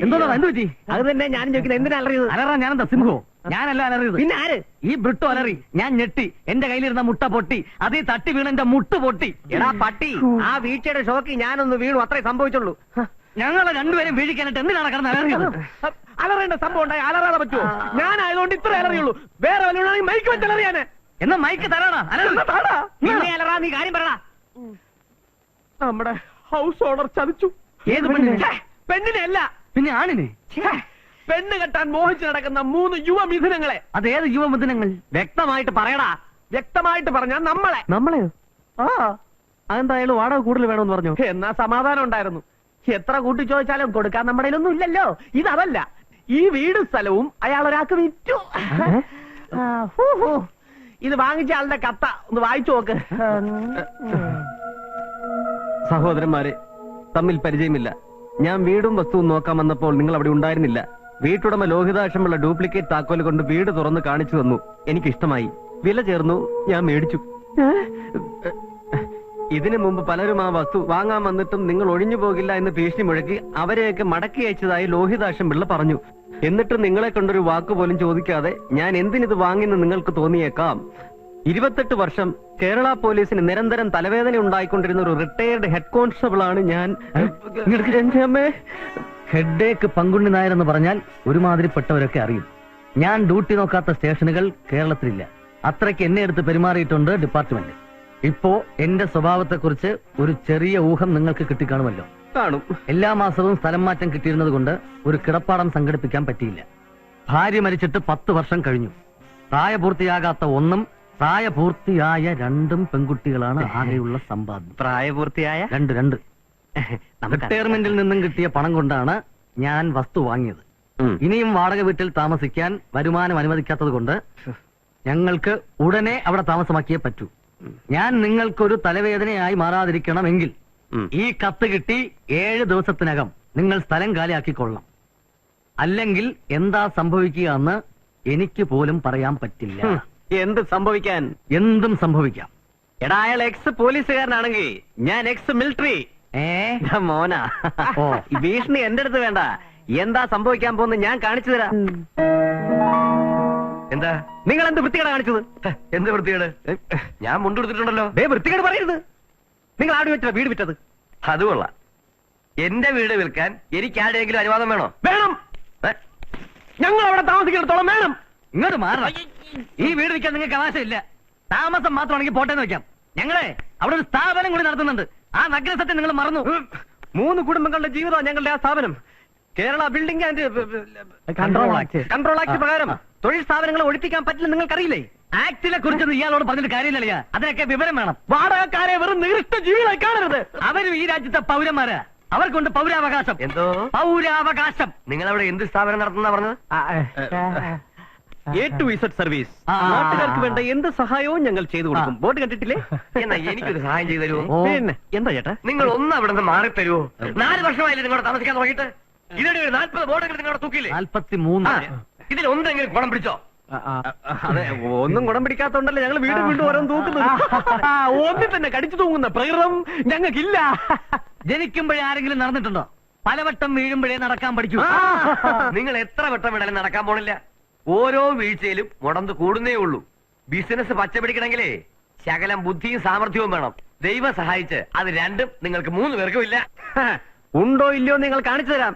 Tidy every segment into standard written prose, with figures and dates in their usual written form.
എന്തോ എന്ത് പറ്റി? അത് തന്നെ ഞാനും ചോദിക്കുന്നത്, എന്തിനാ അലറിയത്? അലറാ ഞാനെന്താ സിംഹോ? ഞാനല്ല അലറിയത്. പിന്നെ ആര്? ഈ ബ്രിട്ടോ അലറി. ഞാൻ ഞെട്ടി, എന്റെ കയ്യിലിരുന്ന മുട്ട പൊട്ടി, അതേ തട്ടി വീണ് എന്റെ മുട്ട് പൊട്ടി. എടാ പട്ടി, ആ വീഴ്ചയുടെ ഷോക്ക് ഞാനൊന്ന് വീണു, അത്രേ സംഭവിച്ചുള്ളൂ. ഞങ്ങളെ രണ്ടുപേരും വീഴിക്കാനായിട്ട് എന്തിനാണ് കിടന്ന് അലറിയത്? അലറേണ്ട സംഭവം ഉണ്ടായി, അലറാതെ പറ്റുമോ? ഞാനായതുകൊണ്ട് ഇത്ര അലറിയുള്ളൂ. വേറെ വല്ലതാണെങ്കിൽ മൈക്ക് വെച്ച് അലറിയാനെ. എന്നാ മൈക്ക് തരാടാ. പിന്നെ അലറാ, നീ കാര്യം പറടാ. നമ്മുടെ ഹൗസ് ഓണർ ചതിച്ചു. ഏത് പെണ്ണിനെ? പെണ്ണിനെ അല്ല, പിന്നെ ആണിനെ. പെണ്ണ് കെട്ടാൻ മോഹിച്ചു നടക്കുന്ന 3 യുവമിഥുനങ്ങളെ. അതേത് യുവമിഥുനങ്ങൾ? വ്യക്തമായിട്ട് പറയടാ. വ്യക്തമായിട്ട് പറഞ്ഞാ നമ്മളെ. നമ്മളെയോ? ആ, അതെന്തായാലും വാടക കൂടുതൽ വേണമെന്ന് പറഞ്ഞു. എന്നാ സമാധാനം ഉണ്ടായിരുന്നു. എത്ര കൂട്ടി ചോദിച്ചാലും കൊടുക്കാൻ നമ്മുടെ ഒന്നും ഇല്ലല്ലോ. ഇതല്ല, ഈ വീടും സ്ഥലവും അയാൾ ഒരാൾക്ക് വിറ്റു. ഇത് വാങ്ങിച്ച ആളുടെ കത്ത ഒന്ന് വായിച്ചു നോക്ക്. സഹോദരന്മാരെ, തമ്മിൽ പരിചയമില്ല. ഞാൻ വീടും വസ്തുവും നോക്കാൻ വന്നപ്പോൾ നിങ്ങൾ അവിടെ ഉണ്ടായിരുന്നില്ല. വീട്ടുടമ ലോഹിതാക്ഷമുള്ള ഡ്യൂപ്ലിക്കേറ്റ് താക്കോല് കൊണ്ട് വീട് തുറന്ന് കാണിച്ചു തന്നു. എനിക്കിഷ്ടമായി, വില ചേർന്നു, ഞാൻ മേടിച്ചു. ഇതിനു മുമ്പ് പലരും ആ വസ്തു വാങ്ങാൻ വന്നിട്ടും നിങ്ങൾ ഒഴിഞ്ഞു പോകില്ല എന്ന് ഭീഷണി മുഴക്കി അവരെയൊക്കെ മടക്കി അയച്ചതായി ലോഹിതാക്ഷം പിള്ള പറഞ്ഞു. എന്നിട്ട് നിങ്ങളെ കൊണ്ടൊരു വാക്ക് പോലും ചോദിക്കാതെ ഞാൻ എന്തിനിത് വാങ്ങിയെന്ന് നിങ്ങൾക്ക് തോന്നിയേക്കാം. 28 വർഷം കേരള പോലീസിന് നിരന്തരം തലവേദന ഉണ്ടായിക്കൊണ്ടിരുന്ന ഒരു റിട്ടയർഡ് ഹെഡ് കോൺസ്റ്റബിൾ ആണ് ഞാൻ. ഹെഡേക്ക് പങ്കുണ്ണി നായർ എന്ന് പറഞ്ഞാൽ ഒരുമാതിരിപ്പെട്ടവരൊക്കെ അറിയും. ഞാൻ ഡ്യൂട്ടി നോക്കാത്ത സ്റ്റേഷനുകൾ കേരളത്തിലില്ല. അത്രയ്ക്ക് എന്നെ എടുത്ത് പെരുമാറിയിട്ടുണ്ട് ഡിപ്പാർട്ട്മെന്റ്. ഇപ്പോ എന്റെ സ്വഭാവത്തെക്കുറിച്ച് ഒരു ചെറിയ ഊഹം നിങ്ങൾക്ക് കിട്ടിക്കാണുമല്ലോ. കാണും. എല്ലാ മാസവും സ്ഥലം മാറ്റം കിട്ടിയിരുന്നത് കൊണ്ട് ഒരു കിടപ്പാടം സംഘടിപ്പിക്കാൻ പറ്റിയില്ല. ഭാര്യ മരിച്ചിട്ട് 10 വർഷം കഴിഞ്ഞു. പ്രായപൂർത്തിയാകാത്ത 1 പ്രായപൂർത്തിയായ 2 പെൺകുട്ടികളാണ് ആകെയുള്ള സമ്പാദ്യം. പ്രായപൂർത്തിയായ 2 റിട്ടയർമെന്റിൽ നിന്നും കിട്ടിയ പണം കൊണ്ടാണ് ഞാൻ വസ്തു വാങ്ങിയത്. ഇനിയും വാടക വീട്ടിൽ താമസിക്കാൻ വരുമാനം അനുവദിക്കാത്തത് കൊണ്ട് ഞങ്ങൾക്ക് ഉടനെ അവിടെ താമസമാക്കിയേ പറ്റൂ. ഞാൻ നിങ്ങൾക്കൊരു തലവേദനയായി മാറാതിരിക്കണമെങ്കിൽ ഈ കത്ത് കിട്ടി 7 ദിവസത്തിനകം നിങ്ങൾ സ്ഥലം കാലിയാക്കിക്കൊള്ളണം. അല്ലെങ്കിൽ എന്താ സംഭവിക്കുക എന്ന് എനിക്ക് പോലും പറയാൻ പറ്റില്ല. എന്ത് സംഭവിക്കാൻ? എന്തും സംഭവിക്കാം. എടാ, അയാൾ എക്സ് പോലീസുകാരനാണെങ്കിൽ ഞാൻ എക്സ് മിലിറ്ററി. മോനാ, ഈ ഭീഷണി എന്റെ അടുത്ത് വേണ്ട. എന്താ സംഭവിക്കാൻ പോകുന്നത് ഞാൻ കാണിച്ചു തരാം. എന്താ നിങ്ങൾ എന്ത് വൃത്തികേടാ കാണിച്ചത്? എന്ത് വൃത്തികേട്? ഞാൻ മുണ്ടെടുത്തിട്ടുണ്ടല്ലോ. വൃത്തികേട് പറയരുത്. നിങ്ങൾ ആട് വെച്ച വീട് വിറ്റത്? അത് കൊള്ളാം. എന്റെ വീട് വിൽക്കാൻ എനിക്ക് ആരുടെയെങ്കിലും അനുവാദം വേണോ? വേണം. ഞങ്ങൾ അവിടെ താമസിക്കുന്നിടത്തോളം വേണം. ഇങ്ങോട്ട് മാറണം. ഈ വീട് വിൽക്കാൻ നിങ്ങൾക്ക് അവകാശമില്ല. താമസം മാത്രമാണെങ്കിൽ പോട്ടെന്ന് വെക്കാം. ഞങ്ങളെ അവിടെ ഒരു സ്ഥാപനം കൂടി നടത്തുന്നുണ്ട്. ആ നഗ്നസത്യം നിങ്ങൾ മറന്നു. 3 കുടുംബങ്ങളുടെ ജീവിതമാണ് ഞങ്ങളുടെ ആ സ്ഥാപനം. Kerala building and control act പ്രകാരം തൊഴിൽ സ്ഥാപനങ്ങളെ ഒഴിപ്പിക്കാൻ പറ്റില്ല. നിങ്ങൾക്കറിയില്ലേ? ആക്ടിനെ കുറിച്ചൊന്നും ഇയാളോട് പറഞ്ഞിട്ട് കാര്യമില്ല. അതിനൊക്കെ വിവരം വേണം. വാടകക്കാരെ വെറും നികൃഷ്ട ജീവികളായി കാണരുത്. അവരും ഈ രാജ്യത്തെ പൗരന്മാരാ. അവർക്കുണ്ട് പൗരാവകാശം. എന്തോ പൗരാവകാശം. നിങ്ങൾ അവിടെ എന്ത് സ്ഥാപനം നടത്തുന്ന പറഞ്ഞത്? A to Z service. നാട്ടുകാർക്ക് വേണ്ട എന്ത് സഹായവും ഞങ്ങൾ ചെയ്തു കൊടുക്കും. ബോർഡ് കണ്ടിട്ടില്ലേ? എന്നാ എനിക്കൊരു സഹായം ചെയ്തു തരുമോ? പിന്നെ എന്താ ചേട്ടാ? നിങ്ങൾ ഒന്ന് അവിടെ നിന്ന് മാറി തരുമോ? 4 വർഷമായില്ലേ നിങ്ങളോട് താമസിക്കാൻ തുടങ്ങിയിട്ട്? ഇതിടെ 40 ബോർഡുകൾ നിങ്ങളുടെ തൂക്കില്ലേ? 43. ഇതിൽ ഒന്നെങ്കിലും ഗുണം പിടിച്ചോ? അതെ, ഒന്നും ഗുണം പിടിക്കാത്തോണ്ടല്ലേ ഞങ്ങൾ വീണ്ടും വീണ്ടും ഓരോന്ന് തൂക്കുന്നത്. ഒന്നിൽ തന്നെ കടിച്ചു തൂങ്ങുന്ന പ്രകൃതം ഞങ്ങൾക്കില്ല. ജനിക്കുമ്പോഴേ ആരെങ്കിലും നടന്നിട്ടുണ്ടോ? പലവട്ടം വീഴുമ്പോഴേ നടക്കാൻ പഠിക്കൂ. നിങ്ങൾ എത്ര വട്ടം വേണേലും നടക്കാൻ പോണില്ല. ഓരോ വീഴ്ചയിലും മുടന്ത് കൂടുന്നേ ഉള്ളൂ. ബിസിനസ് പച്ചപിടിക്കണമെങ്കിലേ ശകലം ബുദ്ധിയും സാമർഥ്യവും വേണം. ദൈവം സഹായിച്ച് അത് രണ്ടും നിങ്ങൾക്ക് 3 പേർക്കും ഇല്ല. ഉണ്ടോ ഇല്ലയോ നിങ്ങൾ കാണിച്ചു തരാം.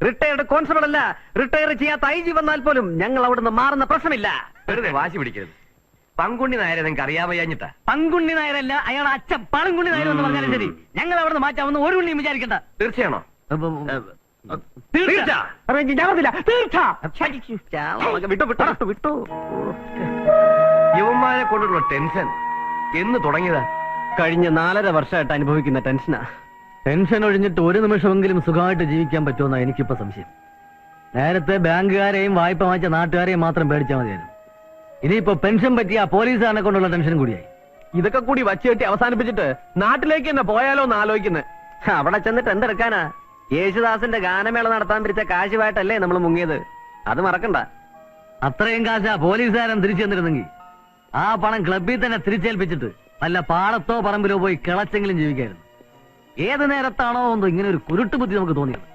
റിട്ടയർഡ് കോൺസ്റ്റബിൾ അല്ല, റിട്ടയർ ചെയ്യാത്ത IG വന്നാൽ പോലും ഞങ്ങൾ അവിടുന്ന് മാറുന്ന പ്രശ്നമില്ല. വെറുതെ വാശി പിടിക്കരുത്. പങ്കുണ്ണി നായരെ നിങ്ങൾക്ക് അറിയാമയ്യാഞ്ഞിട്ടാ. പങ്കുണ്ണി നായരല്ല, അയാൾ അച്ഛൻ പളങ്കുണ്ണി നായർ എന്ന് പറഞ്ഞാലും ശരി, ഞങ്ങൾ അവിടുന്ന് മാറ്റാമെന്ന് ഒരു ഉണ്ണിയും വിചാരിക്കണ്ട. തീർച്ചയാണോ? വിട്ടു. യുവന്മാരെ കൊണ്ടുള്ള ടെൻഷൻ എന്ന് തുടങ്ങിയതാ? കഴിഞ്ഞ 4.5 വർഷമായിട്ട് അനുഭവിക്കുന്ന ടെൻഷനാ. ടെൻഷൻ ഒഴിഞ്ഞിട്ട് ഒരു നിമിഷമെങ്കിലും സുഖമായിട്ട് ജീവിക്കാൻ പറ്റുമെന്നാ എനിക്കിപ്പോ സംശയം. നേരത്തെ ബാങ്കുകാരെയും വായ്പ വാങ്ങിച്ച നാട്ടുകാരെയും മാത്രം പേടിച്ചാൽ മതിയായിരുന്നു. ഇനിയിപ്പോ പെൻഷൻ പറ്റിയ പോലീസുകാരനെ കൊണ്ടുള്ള ടെൻഷൻ കൂടിയായി. ഇതൊക്കെ കൂടി വച്ചുകെട്ടി അവസാനിപ്പിച്ചിട്ട് നാട്ടിലേക്ക് തന്നെ പോയാലോ എന്ന് ആലോചിക്കുന്നത്. അവിടെ ചെന്നിട്ട് എന്തെടുക്കാനാ? യേശുദാസിന്റെ ഗാനമേള നടത്താൻ പിരിച്ച കാശുമായിട്ടല്ലേ നമ്മൾ മുങ്ങിയത്? അത് മറക്കണ്ട. അത്രയും കാശാ പോലീസുകാരൻ തിരിച്ചു തന്നിരുന്നെങ്കിൽ ആ പണം ക്ലബിൽ തന്നെ തിരിച്ചേൽപ്പിച്ചിട്ട് വല്ല പാടത്തോ പറമ്പിലോ പോയി കിളച്ചെങ്കിലും ജീവിക്കായിരുന്നു. ഏത് നേരത്താണോ എന്തോ ഇങ്ങനെ ഒരു കുരുട്ട് ബുദ്ധി നമുക്ക് തോന്നിയത്.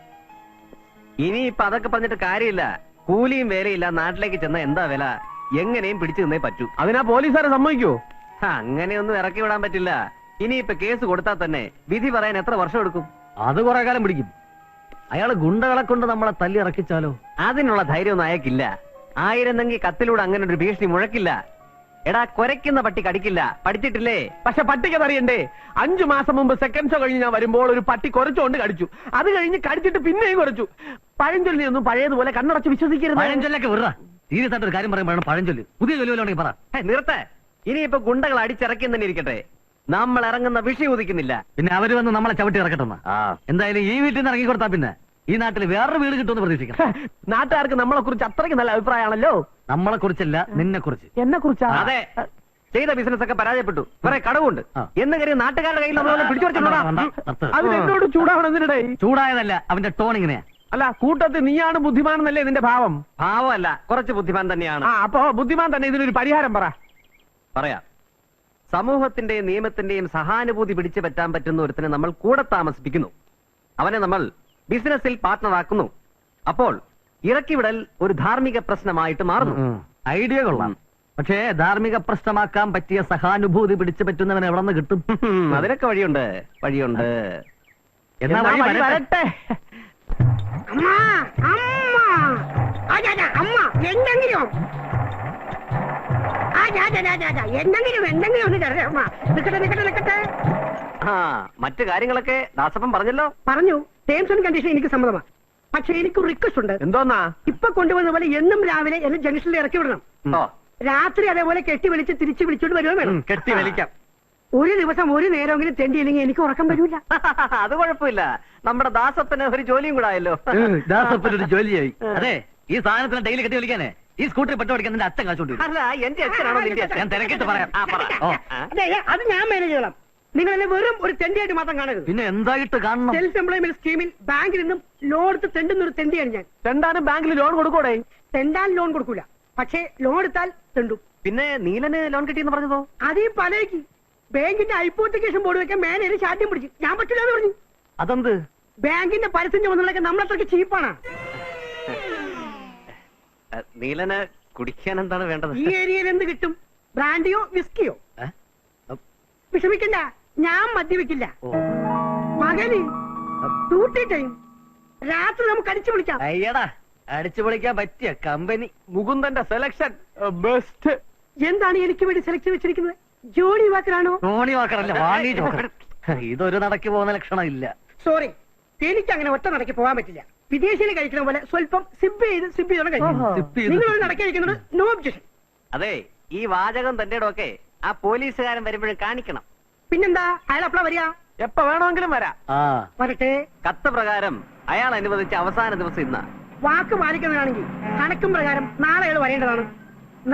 ഇനി ഇപ്പൊ അതൊക്കെ പറഞ്ഞിട്ട് കാര്യമില്ല. കൂലിയും വേലയില്ല, നാട്ടിലേക്ക് ചെന്ന എന്താ വില? എങ്ങനെയും പിടിച്ചു നിന്നേ പറ്റൂ. അതിനാ പോലീസുകാരെ സമ്മതിക്കോ? അങ്ങനെയൊന്നും ഇറക്കി വിടാൻ പറ്റില്ല. ഇനിയിപ്പൊ കേസ് കൊടുത്താൽ തന്നെ വിധി പറയാൻ എത്ര വർഷം എടുക്കും? അത് കുറെ കാലം പിടിക്കും. അയാള് ഗുണ്ടകളെ കൊണ്ട് നമ്മളെ തല്ലി ഇറക്കിച്ചാലോ? അതിനുള്ള ധൈര്യമൊന്നും അയക്കില്ല. ആയിരുന്നെങ്കിൽ കത്തിലൂടെ അങ്ങനെ ഒരു ഭീഷണി മുഴക്കില്ല. എടാ, കുരയ്ക്കുന്ന പട്ടി കടിക്കില്ല, പഠിച്ചിട്ടില്ലേ? പക്ഷെ പട്ടിക്കത് അറിയണ്ടേ? 5 മാസം മുമ്പ് സെക്കൻഡ് ഷോ കഴിഞ്ഞ് ഞാൻ വരുമ്പോൾ ഒരു പട്ടി കുറച്ചുകൊണ്ട് കടിച്ചു. അത് കഴിഞ്ഞ് കടിച്ചിട്ട് പിന്നെയും കുറച്ചു. പഴഞ്ചൊല്ലിയൊന്നും പഴയതുപോലെ കണ്ണടച്ച് വിശ്വസിക്കരുത്. പഴഞ്ചൊല്ലൊക്കെ വിട. സീരിയസ് ആയിട്ട് ഒരു കാര്യം പറയുമ്പോഴാണ് പഴഞ്ചൊല്ല്. പുതിയ ജോലി വല്ലോണ്ടെങ്കിൽ പറ. നിർത്ത. ഇനിയിപ്പൊ ഗുണ്ടകൾ അടിച്ചിറക്കി തന്നെ ഇരിക്കട്ടെ, നമ്മൾ ഇറങ്ങുന്ന വിഷയം ഉദിക്കുന്നില്ല. പിന്നെ അവര് വന്ന് നമ്മളെ ചവിട്ടി ഇറക്കട്ടെന്ന. എന്തായാലും ഈ വീട്ടിൽ നിന്ന് ഇറങ്ങി കൊടുത്താ പിന്നെ ഈ നാട്ടിൽ വേറൊരു വീട് കിട്ടുമെന്ന് പ്രതീക്ഷിക്കാം. നാട്ടുകാർക്ക് നമ്മളെ കുറിച്ച് അത്രയ്ക്ക് നല്ല അഭിപ്രായമാണല്ലോ. നമ്മളെ കുറിച്ചല്ല, നിന്നെ കുറിച്ച്. എന്നെ കുറിച്ചാ? അതെ, ചെയ്ത ബിസിനസ് ഒക്കെ പരാജയപ്പെട്ടു, കുറെ കടവുണ്ട് ആ. എന്ന് കരുതി നാട്ടുകാരുടെ കയ്യിൽ നമ്മളെ പിടിച്ചു അത് എന്നോട് ചൂടാവണമെന്നിടെ. ചൂടായതല്ല, അവന്റെ ടോൺ ഇങ്ങനെയാ. അല്ല, കൂട്ടത്തിൽ നീയാണ് ബുദ്ധിമാനെന്നല്ലേ നിന്റെ ഭാവം? ഭാവമല്ല, കുറച്ച് ബുദ്ധിമാൻ തന്നെയാണ്. ആ, അപ്പൊ ബുദ്ധിമാൻ തന്നെ ഇതിനൊരു പരിഹാരം പറ. പറയാം. സമൂഹത്തിന്റെയും നിയമത്തിന്റെയും സഹാനുഭൂതി പിടിച്ചു പറ്റാൻ പറ്റുന്ന ഒരുത്തിനെ നമ്മൾ കൂടെ താമസിപ്പിക്കുന്നു. അവനെ നമ്മൾ ബിസിനസ്സിൽ പാർട്ട്ണറാക്കുന്നു. അപ്പോൾ ഇറക്കിവിടൽ ഒരു ധാർമ്മിക പ്രശ്നമായിട്ട് മാറുന്നു. ഐഡിയ കൊള്ളാം. പക്ഷേ ധാർമ്മിക പ്രശ്നമാക്കാൻ പറ്റിയ സഹാനുഭൂതി പിടിച്ചു പറ്റുന്നവൻ എവിടെ നിന്ന് കിട്ടും? അതിനൊക്കെ വഴിയുണ്ട്, വഴിയുണ്ട്. എന്നാ എന്നാ വഴി വഴി വരട്ടെ. വരട്ടെ. അമ്മ അമ്മ അമ്മ എന്തെങ്കിലും എന്തെങ്കിലും ഒന്ന് തരണേ അമ്മ. നിക്കട്ടെ ആ, മറ്റു കാര്യങ്ങളൊക്കെ ദാസപ്പൻ പറഞ്ഞല്ലോ. പറഞ്ഞു. ടേംസ് ആൻഡ് കണ്ടീഷൻ എനിക്ക് സമ്മതമാണ്. പക്ഷെ എനിക്കൊരു റിക്വസ്റ്റ് ഉണ്ട്. എന്തോന്നാ? ഇപ്പൊ കൊണ്ടുവന്ന പോലെ എന്നും രാവിലെ എന്നെ ജംഗ്ഷനിൽ ഇറക്കി വിടണം. ഓ, രാത്രി അതേപോലെ കെട്ടി വിളിച്ച് തിരിച്ചു വിളിച്ചോണ്ട് വരുവാൻ വേണം. കെട്ടി വലിക്കാം. ഒരു ദിവസം ഒരു നേരമെങ്കിലും തെണ്ടിയില്ലെങ്കിൽ എനിക്ക് ഉറക്കം വരൂല. അത് കുഴപ്പമില്ല. നമ്മുടെ ദാസപ്പന് ഒരു ജോലിയും കൂടെ ആയല്ലോ. ദാസപ്പനൊരു ജോലിയായി. അതെ, ഈ സാധനത്തിന് ഡെയിലി കെട്ടി വലിക്കാനേ ഈ സ്കൂട്ടറിൽ പെട്ട് പഠിക്കാൻ നിന്റെ അച്ഛൻ കാശ് കൊണ്ടുവരും. അല്ല, എന്റെ അച്ഛനാണോ നിന്റെ അച്ഛൻ? ഞാൻ തിരക്കിട്ട് പറയാം. ആ, പറ. ഓ. അതെ, അത് ഞാൻ മാനേജ് ചെയ്യണം. നിങ്ങൾ എന്നെ വെറും ഒരു തെണ്ടിയായിട്ട് മാത്രം കാണരുത്. പിന്നെ എന്തായിട്ട് കാണണം? സെൽഫ് എംപ്ലോയ്മെന്റ് സ്കീമിൽ ബാങ്കിൽ നിന്നും ലോൺ എടുത്ത് തെണ്ടുന്ന ഒരു തെണ്ടിയാണ് ഞാൻ. രണ്ടാനും ബാങ്കിൽ ലോൺ കൊടുക്കൂടെ? തെണ്ടാൻ ലോൺ കൊടുക്കൂല, പക്ഷേ ലോൺ എടുത്താൽ തെണ്ടും. പിന്നെ നീലന് ലോൺ കിട്ടിയെന്ന് പറഞ്ഞതോ? അതീ പലയ്ക്ക് ബാങ്കിന്റെ ഹൈപ്പോത്തിക്കേഷൻ ബോർഡ് വെക്കാൻ മേനേജ് ശാഠ്യം പിടിച്ചു. ഞാൻ പറ്റില്ല എന്ന് പറഞ്ഞു. അതെന്ത്? ബാങ്കിന്റെ പരസ്യം ചുമന്നുള്ളൊക്കെ നമ്മളത്രയ്ക്ക് ചീപ്പാണ്. നീലന് കുടിക്കാൻ എന്താണ് വേണ്ടത്? ഈ ഏരിയയിൽ എന്ത് കിട്ടും? ബ്രാൻഡിയോ വിസ്കിയോ? ഏ? വിഷമിക്കണ്ട, ഞാൻ മദ്യപിക്കില്ല. ഓ. പകല് ഡ്യൂട്ടി ടൈം, രാത്രി നമുക്ക് അടിച്ചു വിളിക്കാം. അയ്യടാ, അടിച്ചു പൊളിക്കാൻ പറ്റിയ കമ്പനി. മുകുന്ദന്റെ selection best. എന്താണ് എനിക്ക് വേണ്ടി സെലക്ട് വെച്ചിരിക്കുന്നത്? ജോണി വാക്കറാണോ? ടോണി വാക്കറല്ല, വാണി ജോക്കർ. ഇതൊരു നടക്ക് പോകുന്ന ലക്ഷണം ഇല്ല. സോറി, എനിക്ക് അങ്ങനെ ഒറ്റ നടക്കി പോകാൻ പറ്റില്ല. വിദേശിയിൽ കഴിക്കുന്ന പോലെ സ്വല്പം സിപ്പ് ചെയ്ത് കഴിക്കും. സിപ്പ് ചെയ്ത് നിങ്ങൾ ഒരു നടക്കി കഴിക്കുന്നത് നോ ഒബ്ജക്ഷൻ. അതെ, ഈ വാചകം തന്റെ ഒക്കെ ആ പോലീസുകാരൻ വരുമ്പോഴും കാണിക്കണം. പിന്നെന്താ, അയാൾ അപ്പളാ വരിക? എപ്പ വേണമെങ്കിലും വരാം. ആ, വരട്ടെ. കത്ത് പ്രകാരം അയാൾ അനുവദിച്ച അവസാന ദിവസം ഇന്ന്. വാക്ക് പാലിക്കുന്നതാണെങ്കിൽ കണക്കും പ്രകാരം നാളെ അയാൾ വരേണ്ടതാണ്.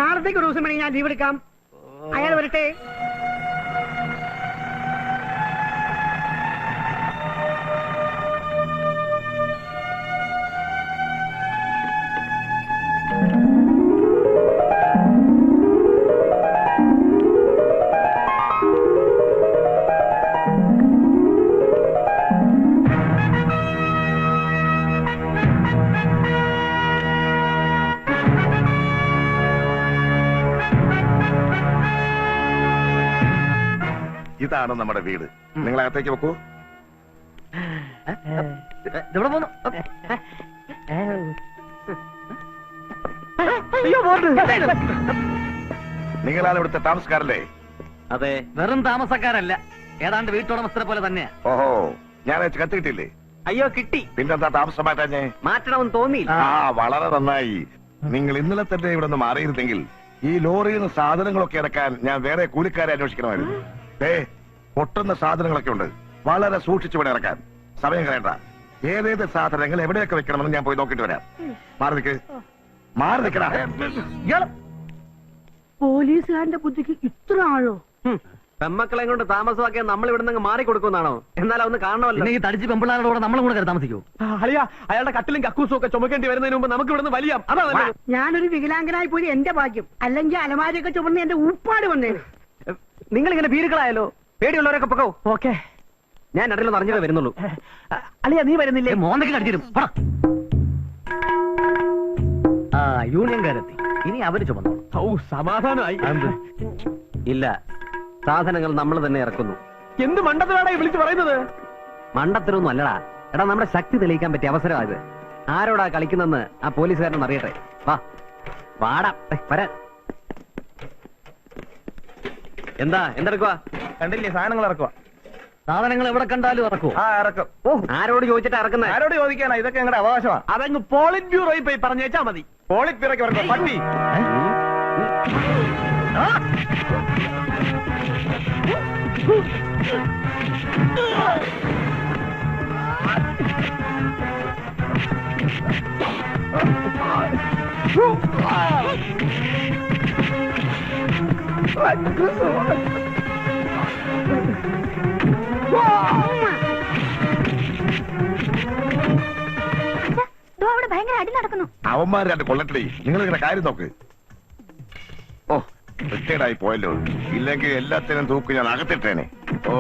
നാളത്തേക്ക് ഒരു ദിവസം വേണമെങ്കിൽ ഞാൻ ലീവ് എടുക്കാം. അയാൾ വരട്ടെ. ഇതാണ് നമ്മുടെ വീട്. നിങ്ങൾ അകത്തേക്ക് വെക്കൂ. ഇവിടെ പോന്നു. അയ്യോ, പോട്ട്. നിങ്ങളാണ് ഇവിടുത്തെ താമസക്കാരല്ലേ? അതെ, വെറും താമസക്കാരല്ല, ഏതാണ്ട് വീട്ടുടമസ്ഥരെ പോലെ തന്നെയാ. ഓഹോ, ഞാൻ കത്ത് കിട്ടിയില്ലേ? അയ്യോ കിട്ടി. പിന്നെന്താ താമസം മാറ്റാഞ്ഞേ? മാറ്റണമെന്ന് തോന്നിയില്ല. ആ, വളരെ നന്നായി. നിങ്ങൾ ഇന്നലെ തന്നെ ഇവിടെ നിന്ന് മാറിയിരുന്നെങ്കിൽ ഈ ലോറിയിൽ നിന്ന് സാധനങ്ങളൊക്കെ ഇറക്കാൻ ഞാൻ വേറെ കൂലിക്കാരെ അന്വേഷിക്കണമായിരുന്നു. പൊട്ടുന്ന സാധനങ്ങളൊക്കെ ഉണ്ട്, വളരെ സൂക്ഷിച്ചു ഇവിടെ ഇറക്കാൻ. സമയം കളയണ്ട. ഏതേത് സാധനങ്ങൾ എവിടെയൊക്കെ വെക്കണമെന്ന് ഞാൻ പോയി നോക്കിട്ട് വരാം. മാറി നിൽക്കടാ. പോലീസുകാരന്റെ ബുദ്ധിക്ക് ഇത്ര ആഴോ? പെമ്മക്കളെ കൊണ്ട് താമസമാക്കിയാൽ നമ്മൾ ഇവിടെ നിന്ന് മാറി കൊടുക്കുന്നാണോ? എന്നാലും ഒന്ന് കാണണമല്ലോ. പിന്നെ ഈ തടിച്ച് പെമ്പിള്ളാരുടെ കൂടെ നമ്മളും കൂടെ കയറി താമസിക്കൂ. അളിയ, അയാളുടെ കട്ടിലും കക്കൂസും ഒക്കെ ചുമക്കേണ്ടി വരുന്നതിന് മുമ്പ് നമുക്ക് ഇവിടുന്ന് വലിയാം. അതാ നല്ലത്. ഞാനൊരു വികലാംഗനായി പോയി എന്റെ ഭാഗ്യം. അല്ലെങ്കിൽ അലമാരിയൊക്കെ ചുമന്ന് എന്റെ ഊപ്പാട് വന്നേന്. നിങ്ങൾ ഇങ്ങനെ ഭീരുക്കളായാലോ? പേടിയുള്ളവരൊക്കെ പൊക്കോ. ഓക്കെ, ഞാൻ ഇടയിലൊന്നും അറിഞ്ഞതേ വരുന്നുള്ളൂ. അളിയ നീ വരുന്നില്ലേ? മോന്തയ്ക്ക് കടിച്ചിരും. യൂണിയൻകാരെത്തി, ഇനി അവര് ചുമന്നോളൂ. ഔ സമാധാനമായി. ഇല്ല, സാധനങ്ങൾ നമ്മൾ തന്നെ ഇറക്കുന്നു. എന്ത് മണ്ടത്തിലാടാ ഈ വിളിച്ചു പറയുന്നത്? മണ്ടത്തരൊന്നും അല്ലടാ. എടാ, നമ്മുടെ ശക്തി തെളിയിക്കാൻ പറ്റിയ അവസരമായത്. ആരോടാ കളിക്കുന്നെന്ന് ആ പോലീസുകാരനൊന്ന് അറിയട്ടെ. വാടാ വരാൻ. എന്തെടുക്കുക? കണ്ടില്ലേ, സാധനങ്ങൾ ഇറക്കുക. സാധനങ്ങൾ എവിടെ കണ്ടാലും ഇറക്കൂ. ഇറക്കും. ഓ, ആരോട് ചോദിച്ചിട്ട് ഇറക്കുന്നത്? ആരോട് ചോദിക്കാനാ? ഇതൊക്കെ ഞങ്ങളുടെ അവകാശമാണ്. അതങ്ങ് പോളിറ്റ് ബ്യൂറോയിൽ പോയി പറഞ്ഞേച്ചാ മതി. പോളിറ്റ് ബ്യൂറോയ്ക്ക് ഇറക്കുക പട്ടി. അവിടെ ഭയങ്കര അടി നടക്കുന്നു. അവന്മാർ രണ്ട് കൊള്ളട്ടടി. നിങ്ങൾ ഇങ്ങനെ കാര്യം നോക്ക്. ഓ, റിട്ടയർഡ് ആയി പോയല്ലോ. ഇല്ലെങ്കിൽ എല്ലാത്തിനും തൂക്ക് ഞാൻ അകത്തിട്ടേനെ. ഓ,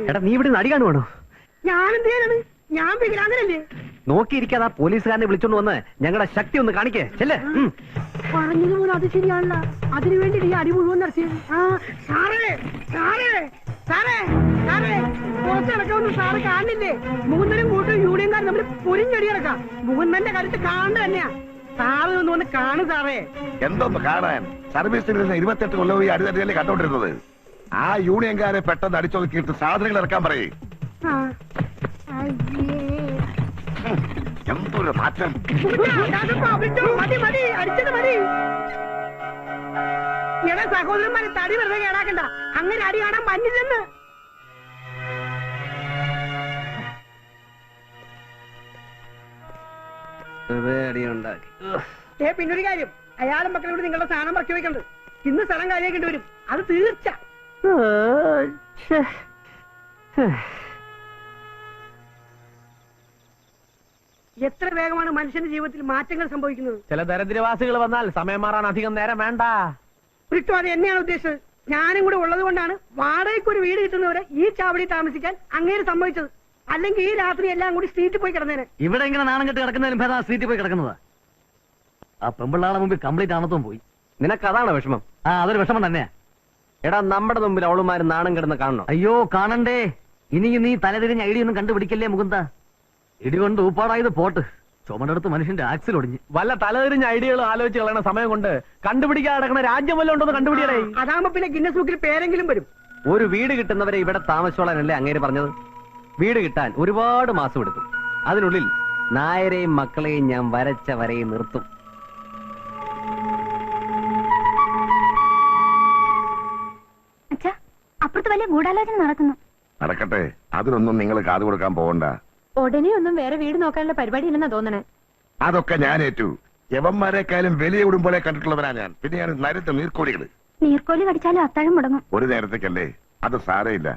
എടാ, നീ ഇവിടെ നടി കാണുവാണോ? ഞാനെന്ത് ചെയ്യാനാണ്? ഞാൻ വികലാംഗനല്ലേ? നോക്കിയിരിക്കാതെ പോലീസുകാരനെ വിളിച്ചോണ്ട് വന്ന് ഞങ്ങളുടെ ശക്തി ഒന്ന് കാണിക്കേ. ചെല്ലേ. പറഞ്ഞത് പോലെ അത് ശരിയാണല്ല. അതിനു വേണ്ടി ഈ അടി മുഴുവൻ നടത്തിയത്. സാറേ സാറേ സാറേ സാറേ പുറത്തിറക്കാമെന്ന് സാറ് കാണില്ലേ? മുകുന്ദനും കൂട്ടും യൂണിയൻകാരും തമ്മിൽ പൊരിഞ്ഞടി ഇറക്കാം. മുകുന്ദന്റെ കരുത്ത് കാണുക തന്നെയാ. സാറ് ഒന്ന് വന്ന് കാണും സാറേ. എന്തൊന്ന് കാണാൻ? സർവീസിൽ നിന്ന് 28 കൊല്ലം ഈ അടിതടിയല്ലേ കണ്ടോണ്ടിരുന്നത്. ആ യൂണിയൻകാരെ പെട്ടെന്ന് അടിച്ചൊതുക്കിയിട്ട് സാധനങ്ങൾ ഇറക്കാൻ പറയേ. എന്തൊരു മാറ്റം! മതി മതി, അടിച്ചത് മതി. എടാ സഹോദരന്മാരെ, തടി വെറുതെ കേടാക്കണ്ട. അങ്ങനെ അടി കാണാൻ മഞ്ഞില്ലെന്ന്. പിന്നൊരു കാര്യം, അയാളും മക്കളോട് നിങ്ങളുടെ സ്ഥാനം പറക്കി വെക്കണ്ട്. ഇന്ന് സ്ഥലം കാര്യമാക്കേണ്ടി വരും, അത് തീർച്ച. എത്ര വേഗമാണ് മനുഷ്യന്റെ ജീവിതത്തിൽ മാറ്റങ്ങൾ സംഭവിക്കുന്നത്. ചില ദരിദ്രവാസികൾ വന്നാൽ സമയം മാറാൻ അധികം നേരം വേണ്ട. ഒരിട്ടും അത് എന്നെയാണ് ഉദ്ദേശിച്ചത്. ഞാനും കൂടെ ഉള്ളത് കൊണ്ടാണ് വാടകയ്ക്ക് ഒരു വീട് കിട്ടുന്നവരെ ഈ ചാവടി താമസിക്കാൻ അങ്ങേര് സമ്മതിച്ചത്. അല്ലെങ്കിൽ ഈ രാത്രി എല്ലാം കൂടി സ്ട്രീറ്റിൽ പോയി കിടന്നേനെ. ഇവിടെ ഇങ്ങനെ നാണം കെട്ട് കിടക്കുന്നതിലും ഭേദം സ്ട്രീറ്റിൽ പോയി കിടക്കുന്നതാ. ആ പെമ്പിള്ളാളെ മുമ്പിൽ കംപ്ലീറ്റ് ആണത്തും പോയി. നിനക്ക് അതാണ് വിഷമം? അതൊരു വിഷമം തന്നെയാ. എടാ, നമ്മുടെ മുമ്പിൽ അവളുമാര് നാണം കിടന്ന് കാണണം. അയ്യോ, കാണണ്ടേ. ഇനിയും നീ തലതിരിഞ്ഞ ഐഡിയ ഒന്നും കണ്ടുപിടിക്കല്ലേ മുകുന്ദ. ഇടികൊണ്ട് ഊപ്പാടായത് പോട്ട്, ചുമടെടുത്ത് മനുഷ്യന്റെ ആക്സിൽ ഒടിഞ്ഞ്. വല്ല തലതിരിഞ്ഞ ഐഡിയകൾ ആലോചിച്ച് കളയണ സമയം കൊണ്ട് കണ്ടുപിടിക്കാൻ നടക്കണ രാജ്യം വല്ല ഉണ്ടോന്ന് കണ്ടുപിടിയടേ. അതാകുമ്പോ പിന്നെ ഗിന്നസ് ബുക്കിൽ പേരെങ്കിലും വരും. ഒരു വീട് കിട്ടുന്നവരെ ഇവിടെ താമസിച്ചോളാനല്ലേ അങ്ങേര് പറഞ്ഞത്? വീട് കിട്ടാൻ ഒരുപാട് മാസം എടുക്കും. അതിനുള്ളിൽ നായരെയും മക്കളെയും ഞാൻ വരച്ച വരയും നിർത്തും. അച്ഛാ, അപ്പുറത്ത് വലിയ ഗൂഢാലോചന നടക്കുന്നു. നടക്കട്ടെ, അതിനൊന്നും നിങ്ങൾ കാതു കൊടുക്കാൻ പോകണ്ട. ഉടനെ ഒന്നും വേറെ വീട് നോക്കാനുള്ള പരിപാടി ഇല്ലെന്നാ തോന്നണേ. അതൊക്കെ ഞാൻ ഏറ്റു. യവന്മാരെക്കാളും വലിയ ഉടുമ്പോളെ കണ്ടിട്ടുള്ളവനാ ഞാൻ. പിന്നെ ഞാൻ നരുത്ത നീർക്കോടികള്. നീർക്കോലി കടിച്ചാലും അത്താഴം മുടങ്ങും. ഒരു നേരത്തേക്കല്ലേ, അത് സാരയില്ല.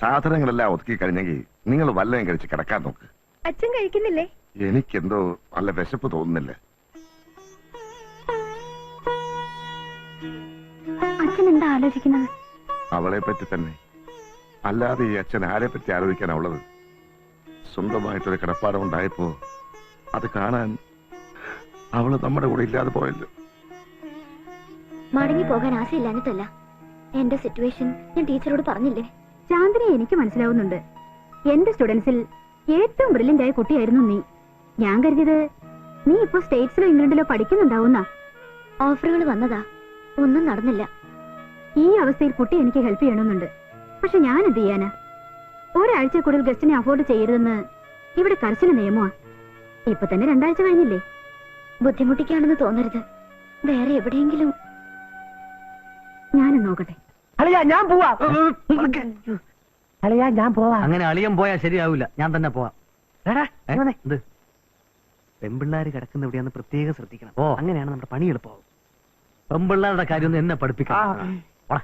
സാധനങ്ങളെല്ലാം ഒതുക്കി കഴിഞ്ഞെങ്കിൽ നിങ്ങൾ വല്ലതും കഴിച്ച് കിടക്കാൻ നോക്ക്. അച്ഛൻ കഴിക്കുന്നില്ലേ? എനിക്കെന്തോ നല്ല വിശപ്പ് തോന്നുന്നില്ല. അച്ഛൻ എന്താ ആലോചിക്കുന്നത്? അവളെ പറ്റി തന്നെ. അല്ലാതെ ഈ അച്ഛൻ ആരെ പറ്റി ആലോചിക്കാനുള്ളത്? സ്വന്തമായിട്ടൊരു കിടപ്പാടമുണ്ടായപ്പോ അത് കാണാൻ അവള് നമ്മുടെ കൂടെ ഇല്ലാതെ പോയല്ലോ. മടങ്ങി പോകാൻ ആശയില്ലാഞ്ഞിട്ടല്ല. എന്റെ സിറ്റുവേഷൻ ഞാൻ ടീച്ചറോട് പറഞ്ഞില്ലേ? ചാന്ദിനെ എനിക്ക് മനസ്സിലാവുന്നുണ്ട്. എന്റെ സ്റ്റുഡൻസിൽ ഏറ്റവും ബ്രില്യന്റ് ആയ കുട്ടിയായിരുന്നു നീ. ഞാൻ കരുതിയത് നീ ഇപ്പൊ സ്റ്റേറ്റ്സിലോ ഇംഗ്ലണ്ടിലോ പഠിക്കുന്നുണ്ടാവുന്ന. ഓഫറുകൾ വന്നതാ, ഒന്നും നടന്നില്ല. ഈ അവസ്ഥയിൽ കുട്ടി എനിക്ക് ഹെൽപ്പ് ചെയ്യണമെന്നുണ്ട്. പക്ഷെ ഞാൻ എന്ത് ചെയ്യാനാ? ഒരാഴ്ച കൂടുതൽ ഗസ്റ്റിനെ അഫോർഡ് ചെയ്യരുതെന്ന് ഇവിടെ കർശന നിയമമാ. ഇപ്പൊ തന്നെ 2 ആഴ്ച കഴിഞ്ഞില്ലേ? ബുദ്ധിമുട്ടിക്കാണെന്ന് തോന്നരുത്. വേറെ എവിടെയെങ്കിലും ഞാനും നോക്കട്ടെ. അളിയാ ഞാൻ പോവാ. അളിയാ ഞാൻ പോവാ. അങ്ങനെ അളിയൻ പോയാൽ ശരിയാവില്ല, ഞാൻ തന്നെ പോവാം. എടാ, ഏ? ഇങ്ങ് വന്നേ. എന്ത്? പെമ്പിള്ളാര് കിടക്കുന്ന എവിടെയാന്ന് പ്രത്യേകം ശ്രദ്ധിക്കണം. ഓ. അങ്ങനെയാണ് നമ്മുടെ പണി എളുപ്പമാവും. പെമ്പിള്ളാരുടെ കാര്യം ഒന്നും എന്നെ പഠിപ്പിക്കാം. ആ.